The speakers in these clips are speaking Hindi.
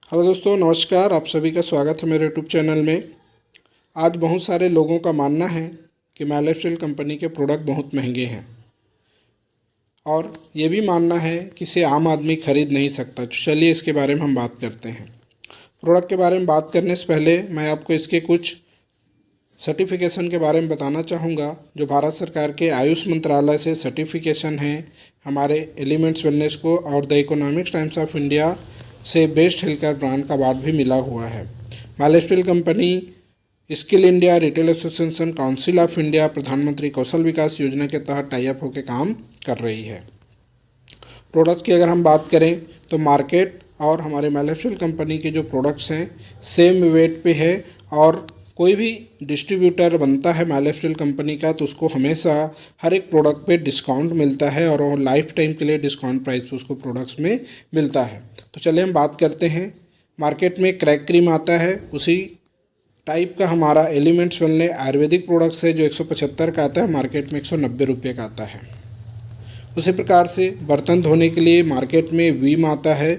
हेलो दोस्तों, नमस्कार। आप सभी का स्वागत है मेरे यूट्यूब चैनल में। आज बहुत सारे लोगों का मानना है कि माय लाइफस्टाइल कंपनी के प्रोडक्ट बहुत महंगे हैं और ये भी मानना है कि इसे आम आदमी खरीद नहीं सकता। तो चलिए इसके बारे में हम बात करते हैं। प्रोडक्ट के बारे में बात करने से पहले मैं आपको इसके कुछ सर्टिफिकेशन के बारे में बताना चाहूँगा। जो भारत सरकार के आयुष मंत्रालय से सर्टिफिकेशन है हमारे एलिमेंट्स वेलनेस को, और the economics times of India से बेस्ट हेल्थ केयर ब्रांड का अवार्ड भी मिला हुआ है। My lifestyle company skill India, retail association, council of India, प्रधानमंत्री कौशल विकास योजना के तहत टाई अप होकर काम कर रही है। प्रोडक्ट्स की अगर हम बात करें तो मार्केट और हमारे माय लाइफस्टाइल कंपनी के जो प्रोडक्ट्स हैं सेम वेट पे है, और कोई भी डिस्ट्रीब्यूटर बनता है माय लाइफस्टाइल कंपनी का तो उसको हमेशा हर एक प्रोडक्ट पे डिस्काउंट मिलता है और वो लाइफ टाइम के लिए डिस्काउंट प्राइस पे उसको प्रोडक्ट्स में मिलता है। तो चलिए हम बात करते हैं। मार्केट में क्रैक क्रीम आता है, उसी टाइप का हमारा एलिमेंट्स वेलनेस आयुर्वेदिक प्रोडक्ट्स है जो 175 का आता है, मार्केट में 190 रुपये का आता है। उसी प्रकार से बर्तन धोने के लिए मार्केट में वीम आता है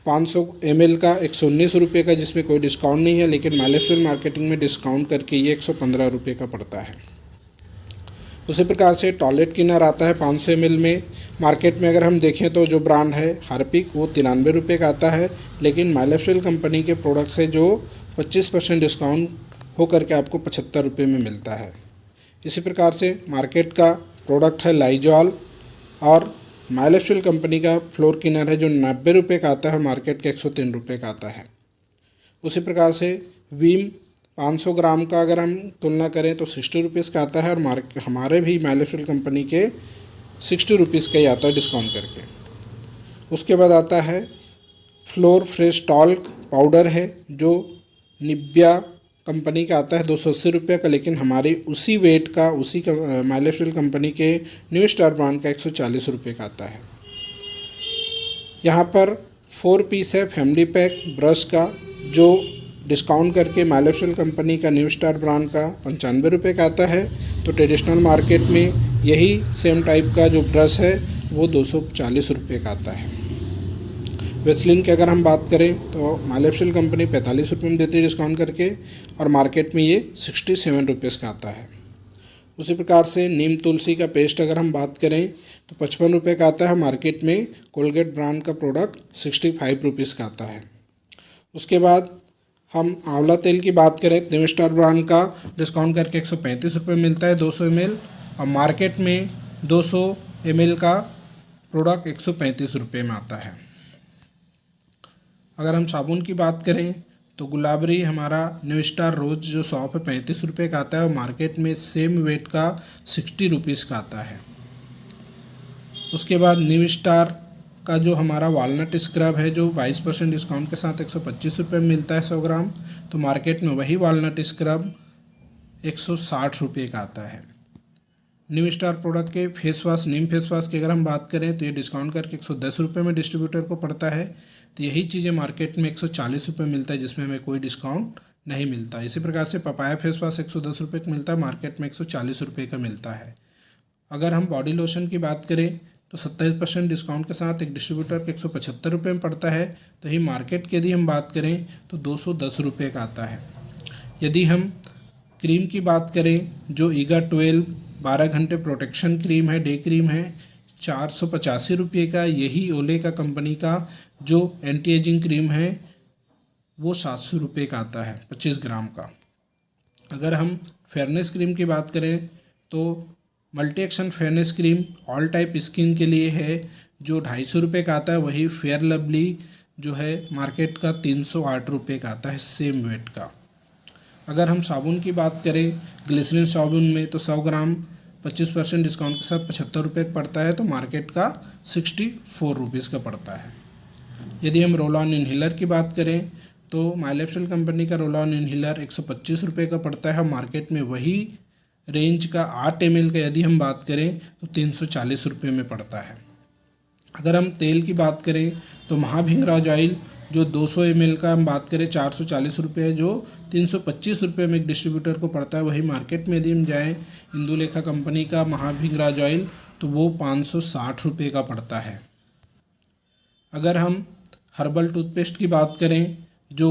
500 ml का 119 रुपये का, जिसमें कोई डिस्काउंट नहीं है, लेकिन माय लाइफस्टाइल मार्केटिंग में डिस्काउंट करके ये 115 रुपये का पड़ता है। उसी प्रकार से टॉयलेट क्लीनर आता है 500 ml में। मार्केट में अगर हम देखें तो जो ब्रांड है हार्पिक वो 93 रुपये का आता है, लेकिन माय लाइफस्टाइल कंपनी के प्रोडक्ट्स है जो 25% डिस्काउंट होकर के आपको 75 रुपये में मिलता है। इसी प्रकार से मार्केट का प्रोडक्ट है लाइजॉल, और माय लाइफस्टाइल कंपनी का फ्लोर क्लीनर है जो 90 रुपये का आता है, मार्केट के 103 रुपये का आता है। उसी प्रकार से वीम 500 ग्राम का अगर हम तुलना करें तो 60 रुपीज़ का आता है, और हमारे भी माय लाइफस्टाइल कंपनी के 60 रुपीज़ का ही आता है डिस्काउंट करके। उसके बाद आता है फ्लोर फ्रेश टॉल्क पाउडर है जो निविया कंपनी का आता है 280 रुपये का, लेकिन हमारी उसी वेट का माय लाइफस्टाइल कंपनी के न्यू स्टार ब्रांड का 140 रुपये का आता है। यहाँ पर 4 पीस है फैमिली पैक ब्रश का जो डिस्काउंट करके माय लाइफस्टाइल कंपनी का न्यू स्टार ब्रांड का 95 रुपये का आता है। तो ट्रेडिशनल मार्केट में यही सेम टाइप का जो ब्रश है वो 240 रुपये का आता है। वेस्लिन की अगर हम बात करें तो माय लाइफस्टाइल कंपनी 45 रुपये में देती है डिस्काउंट करके, और मार्केट में ये 67 रुपीज़ का आता है। उसी प्रकार से नीम तुलसी का पेस्ट अगर हम बात करें तो 55 रुपये का आता है, मार्केट में कोलगेट ब्रांड का प्रोडक्ट 65 रुपीज़ का आता है। उसके बाद हम आंवला तेल की बात करें तो न्यू स्टार ब्रांड का डिस्काउंट करके 135 रुपये मिलता है 200 ml, और मार्केट में 200 ml का प्रोडक्ट 135 रुपये में आता है। अगर हम साबुन की बात करें तो गुलाबरी हमारा न्यू स्टार रोज जो शॉप है 35 रुपये का आता है, और मार्केट में सेम वेट का 60 रुपीज़ का आता है। उसके बाद न्यू स्टार का जो हमारा वालनट स्क्रब है जो 22% डिस्काउंट के साथ 125 रुपये में मिलता है 100 ग्राम, तो मार्केट में वही वालनट स्क्रब 160 रुपये का आता है। न्यू स्टार प्रोडक्ट के फेस वॉश, नीम फेस वॉश की अगर हम बात करें तो ये डिस्काउंट करके 110 रुपये में डिस्ट्रीब्यूटर को पड़ता है। तो यही चीज़ें मार्केट में 140 रुपये मिलता है, जिसमें हमें कोई डिस्काउंट नहीं मिलता। इसी प्रकार से पपाया फेस वॉश 110 रुपये का मिलता है, मार्केट में 140 रुपये का मिलता है। अगर हम बॉडी लोशन की बात करें तो 27% डिस्काउंट के साथ एक डिस्ट्रीब्यूटर के 175 रुपये में पड़ता है। तो ही मार्केट की यदि हम बात करें तो 210 रुपये का आता है। यदि हम क्रीम की बात करें जो ईगा 12 12 घंटे प्रोटेक्शन क्रीम है, डे क्रीम है, 485 रुपये का। यही ओले का कंपनी का जो एंटी एजिंग क्रीम है वो 700 रुपये का आता है 25 ग्राम का। अगर हम फेयरनेस क्रीम की बात करें तो multi action fairness cream all type skin के लिए है जो 250 रुपये का आता है। वही फेयर लवली जो है मार्केट का 308 रुपये का आता है सेम वेट का। अगर हम साबुन की बात करें ग्लिसरीन साबुन में तो 100 ग्राम 25% डिस्काउंट के साथ 75 रुपये का पड़ता है, तो मार्केट का 64 रुपीज़ का पड़ता है। यदि हम रोल ऑन इन्हीलर की बात करें तो माय लाइफस्टाइल कंपनी का रोल ऑन इन्हीलर 125 रुपये का पड़ता है, मार्केट में वही रेंज का 8 ml का यदि हम बात करें तो 340 रुपये में पड़ता है। अगर हम तेल की बात करें तो महाभिंगराज ऑयल जो 200 ml का हम बात करें 440 रुपये है, जो 325 रुपये में एक डिस्ट्रीब्यूटर को पड़ता है। वही मार्केट में यदि हम जाएँ इंदुलेखा कंपनी का महाभिंगराज ऑयल तो वो 560 रुपये का पड़ता है। अगर हम हर्बल टूथपेस्ट की बात करें जो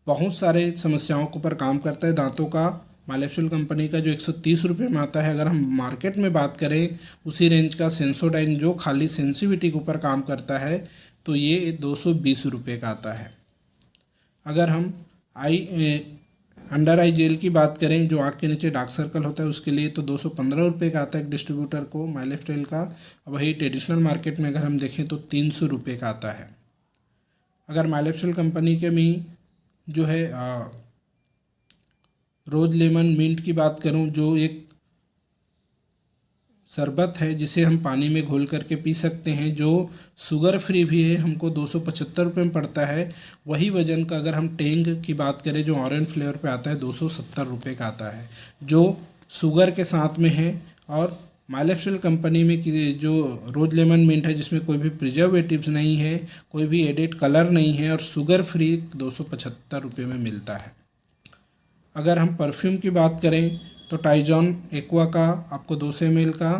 बहुत सारे समस्याओं के ऊपर काम करता है दांतों का, माइलेप्सिल कंपनी का जो 130 रुपये में आता है। अगर हम मार्केट में बात करें उसी रेंज का सेंसोडाइन जो खाली सेंसिटिविटी के ऊपर काम करता है तो ये 220 रुपये का आता है। अगर हम अंडर आई जेल की बात करें जो आँख के नीचे डार्क सर्कल होता है उसके लिए तो 215 रुपये का आता है एक डिस्ट्रीब्यूटर को माइलेप्सिल का। वही ट्रेडिशनल मार्केट में अगर हम देखें तो 300 रुपये का आता है। अगर माइलेप्सिल कंपनी के में जो है रोज लेमन मिंट की बात करूं जो एक शरबत है जिसे हम पानी में घोल करके पी सकते हैं, जो शुगर फ्री भी है, हमको 275 रुपये में पड़ता है। वही वजन का अगर हम टेंग की बात करें जो ऑरेंज फ्लेवर पे आता है 270 रुपये का आता है, जो शुगर के साथ में है। और माइलेप्सिल कंपनी में जो रोज लेमन मिंट है जिसमें कोई भी प्रिजर्वेटिव्स नहीं है, कोई भी एडिड कलर नहीं है और शुगर फ्री 275 रुपये में मिलता है। अगर हम परफ्यूम की बात करें तो टाइजॉन एक्वा का आपको 200 ml का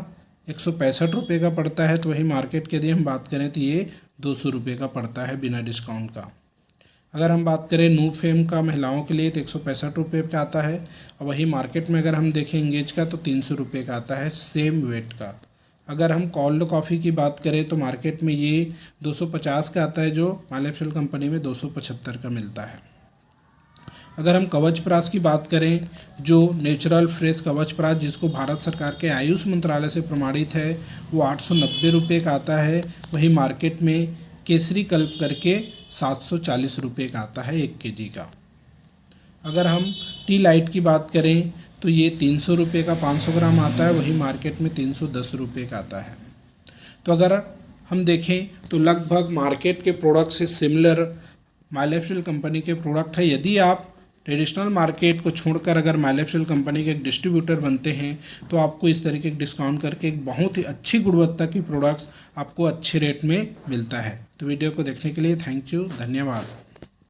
165 रुपये का पड़ता है। तो वही मार्केट के लिए हम बात करें तो ये 200 रुपये का पड़ता है बिना डिस्काउंट का। अगर हम बात करें नू फेम का महिलाओं के लिए तो 165 रुपये का आता है और वही मार्केट में अगर हम देखें इंगेज का तो 300 रुपये का आता है सेम वेट का। अगर हम कोल्ड कॉफ़ी की बात करें तो मार्केट में ये 250 का आता है जो माइलेप्सिल कंपनी में 275 का मिलता है। अगर हम कवच प्राश की बात करें जो नेचुरल फ्रेश कवच प्राश जिसको भारत सरकार के आयुष मंत्रालय से प्रमाणित है वो 890 रुपये का आता है। वही मार्केट में केसरी कल्प करके 740 रुपये का आता है 1 kg का। अगर हम टी लाइट की बात करें तो ये 300 रुपये का 500 ग्राम आता है, वही मार्केट में 310 रुपये का आता है। तो अगर हम देखें तो लगभग मार्केट के प्रोडक्ट से सिमिलर माइलेप्सिल कंपनी के प्रोडक्ट है। यदि आप ट्रेडिशनल मार्केट को छोड़कर अगर माइलेप्सिल कंपनी के एक डिस्ट्रीब्यूटर बनते हैं तो आपको इस तरीके के डिस्काउंट करके एक बहुत ही अच्छी गुणवत्ता की प्रोडक्ट्स आपको अच्छे रेट में मिलता है। तो वीडियो को देखने के लिए थैंक यू, धन्यवाद।